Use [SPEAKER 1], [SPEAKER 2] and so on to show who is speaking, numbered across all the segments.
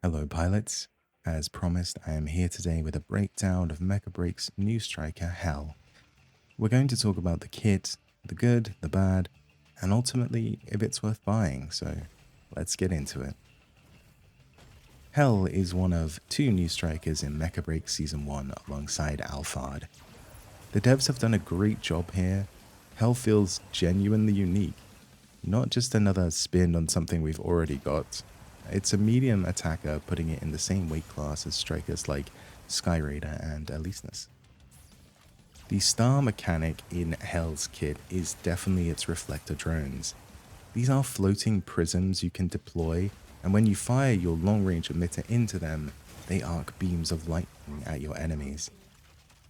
[SPEAKER 1] Hello, pilots. As promised, I am here today with a breakdown of Mecha Break's new striker, Hell. We're going to talk about the kit, the good, the bad, and ultimately if it's worth buying, so let's get into it. Hell is one of two new strikers in Mecha Break Season 1 alongside Alphard. The devs have done a great job here. Hell feels genuinely unique, not just another spin on something we've already got. It's a medium attacker, putting it in the same weight class as strikers like Skyraider and Aleseness. The star mechanic in Hell's kit is definitely its reflector drones. These are floating prisms you can deploy, and when you fire your long-range emitter into them, they arc beams of lightning at your enemies.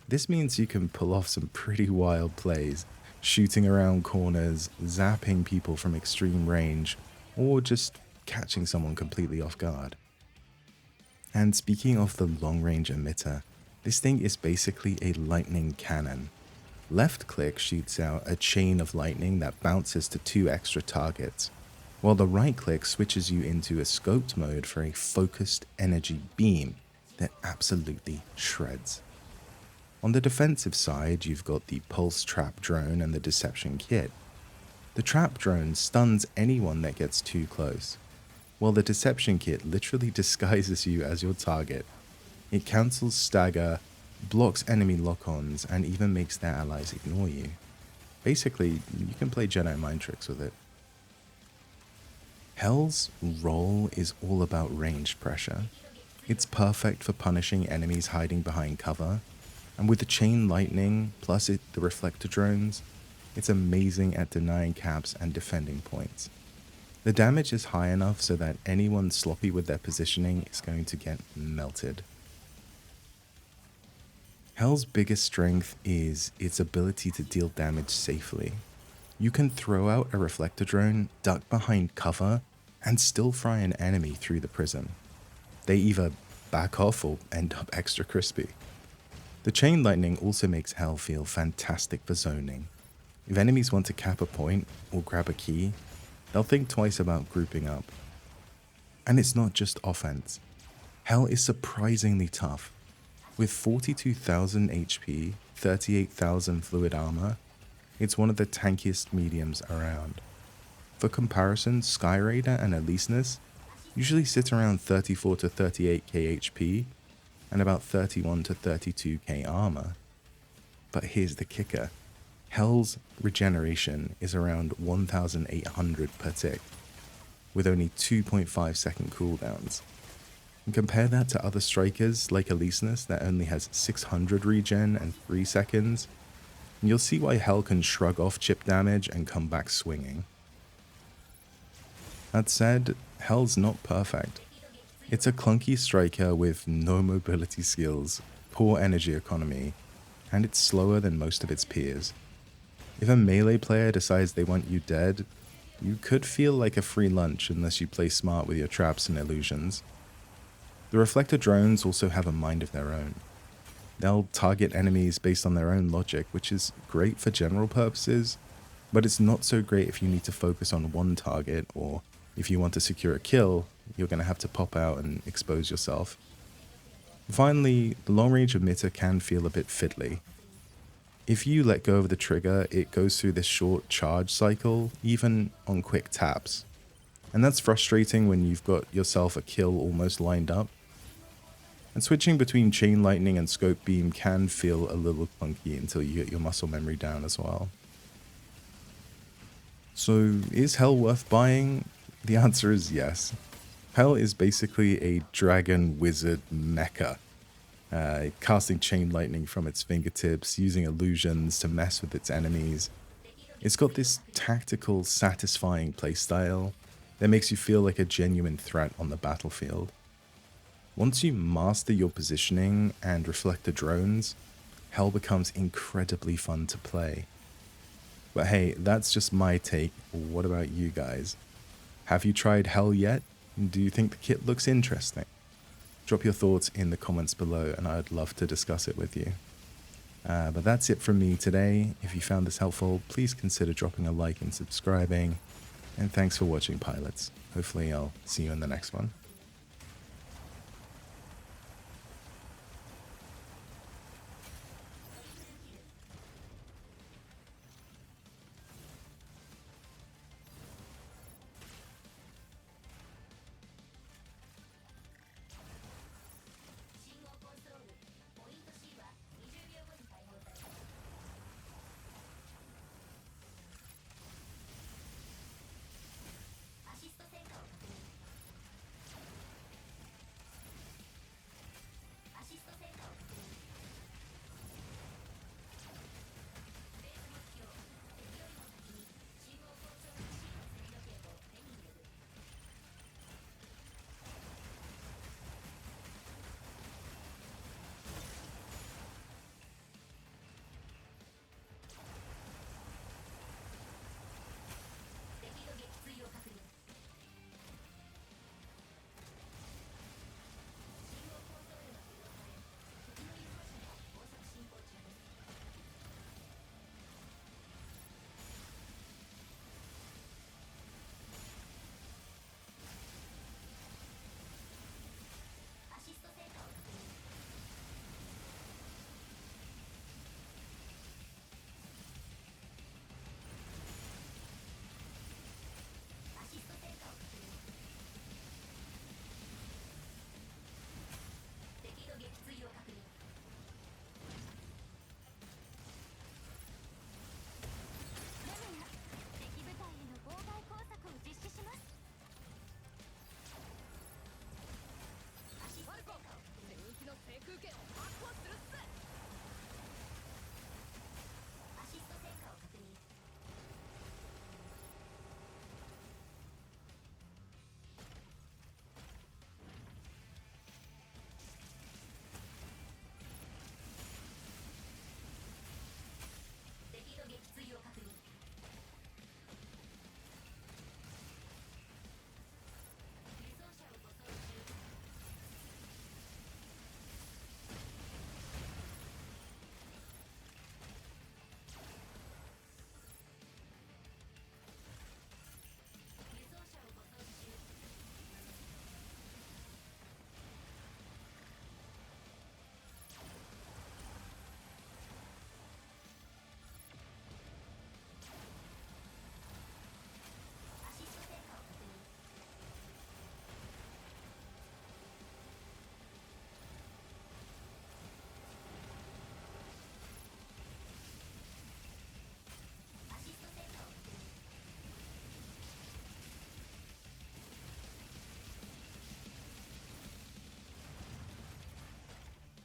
[SPEAKER 1] This means you can pull off some pretty wild plays, shooting around corners, zapping people from extreme range, or just catching someone completely off guard. And speaking of the long-range emitter, this thing is basically a lightning cannon. Left click shoots out a chain of lightning that bounces to 2 extra targets, while the right click switches you into a scoped mode for a focused energy beam that absolutely shreds. On the defensive side, you've got the pulse trap drone and the deception kit. The trap drone stuns anyone that gets too close, while the deception kit literally disguises you as your target. It cancels stagger, blocks enemy lock-ons, and even makes their allies ignore you. Basically, you can play Jedi mind tricks with it. Hell's role is all about ranged pressure. It's perfect for punishing enemies hiding behind cover, and with the chain lightning plus the reflector drones, it's amazing at denying caps and defending points. The damage is high enough so that anyone sloppy with their positioning is going to get melted. Hell's biggest strength is its ability to deal damage safely. You can throw out a reflector drone, duck behind cover, and still fry an enemy through the prism. They either back off or end up extra crispy. The chain lightning also makes Hell feel fantastic for zoning. If enemies want to cap a point or grab a key, they'll think twice about grouping up. And it's not just offense. Hell is surprisingly tough. With 42,000 HP, 38,000 fluid armor, it's one of the tankiest mediums around. For comparison, Skyraider and Aleseness usually sit around 34 to 38k HP and about 31 to 32k armor. But here's the kicker. Hell's regeneration is around 1,800 per tick, with only 2.5 second cooldowns. And compare that to other strikers like Aleseness that only has 600 regen and 3 seconds, and you'll see why Hell can shrug off chip damage and come back swinging. That said, Hell's not perfect. It's a clunky striker with no mobility skills, poor energy economy, and it's slower than most of its peers. If a melee player decides they want you dead, you could feel like a free lunch unless you play smart with your traps and illusions. The reflector drones also have a mind of their own. They'll target enemies based on their own logic, which is great for general purposes, but it's not so great if you need to focus on one target, or if you want to secure a kill, you're going to have to pop out and expose yourself. Finally, the long-range emitter can feel a bit fiddly. If you let go of the trigger, it goes through this short charge cycle, even on quick taps. And that's frustrating when you've got yourself a kill almost lined up. And switching between chain lightning and scope beam can feel a little clunky until you get your muscle memory down as well. So is Hell worth buying? The answer is yes. Hell is basically a dragon wizard mecha. Casting chain lightning from its fingertips, using illusions to mess with its enemies. It's got this tactical, satisfying playstyle that makes you feel like a genuine threat on the battlefield. Once you master your positioning and reflector drones, Hell becomes incredibly fun to play. But hey, that's just my take. What about you guys? Have you tried Hell yet? Do you think the kit looks interesting? Drop your thoughts in the comments below and I'd love to discuss it with you. But that's it from me today. If you found this helpful, please consider dropping a like and subscribing. And thanks for watching, pilots. Hopefully I'll see you in the next one.